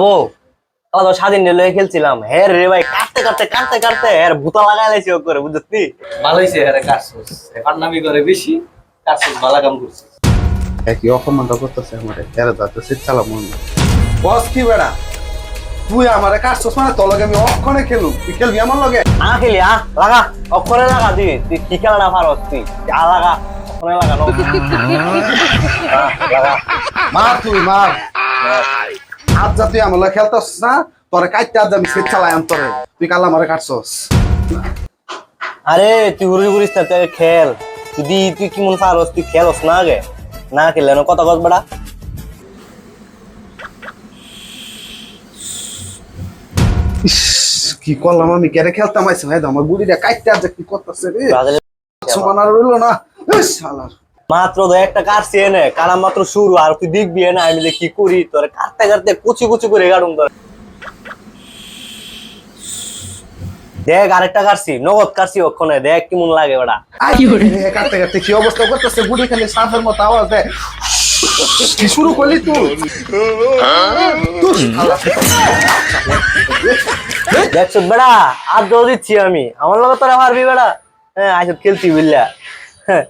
ও তো স্বাধীন লয়ে খেলছিলাম হ্যাঁ রে ভাই কাটতে কাটতে কাটতে কাটতে হ্যাঁ ভূতা লাগাই লাইছি ও করে বুঝছিস ভালো হইছে আরে কাটছস এখন নামি করে বেশি কাটছস ভালো কাম করছিস একই অপমানটা করতেছে আমারে এরা তো শীত চালা মন বস কি বেড়া তুই আমারে কাটছস মানে তোর লগে আমি অক্ষণে খেলুম তুই খেলবি আমার লগে খেলি লাগা অক্ষরে লাগা তুই কি খেলা না পারস তুই লাগা অক্ষরে লাগা লাগা মার তুই মার আজ যা তুই আমার লগে খেলতেছ না তোরে কাটতে আজ আমি শীত চালাম তোরে তুই কাল আমারে কাটছস আরে তুই ঘুরি ঘুরিস না তুই খেল তুই কি মন পারস তুই খেলস না আগে না খেললে না কথা কস বেড়া কি করলাম আমি কেড়ে খেলতাম আইসি ভাই আমার গুড়িটা কাটতে আজ কি করতেছে রে সমান আর রইল না শালার মাত্র একটা কাটছি এনে কারা মাত্র শুরু আর তুই দেখবি না আমি যে কি করি তোর কাটতে কাটতে কুচি কুচি করে গাড়ুম তোর দেখ আরেকটা কাটছি নগদ কাটছি ওখানে দেখ কেমন লাগে ওটা কাটতে কাটতে কি অবস্থা করতেছে গুড়ি খালি সাপের মতো আওয়াজ দেয় কি শুরু করলি তুই দেখছ বেড়া আর দৌড় দিচ্ছি আমি আমার লগে তোরা পারবি বেড়া হ্যাঁ আইসব খেলছি বুঝলা হ্যাঁ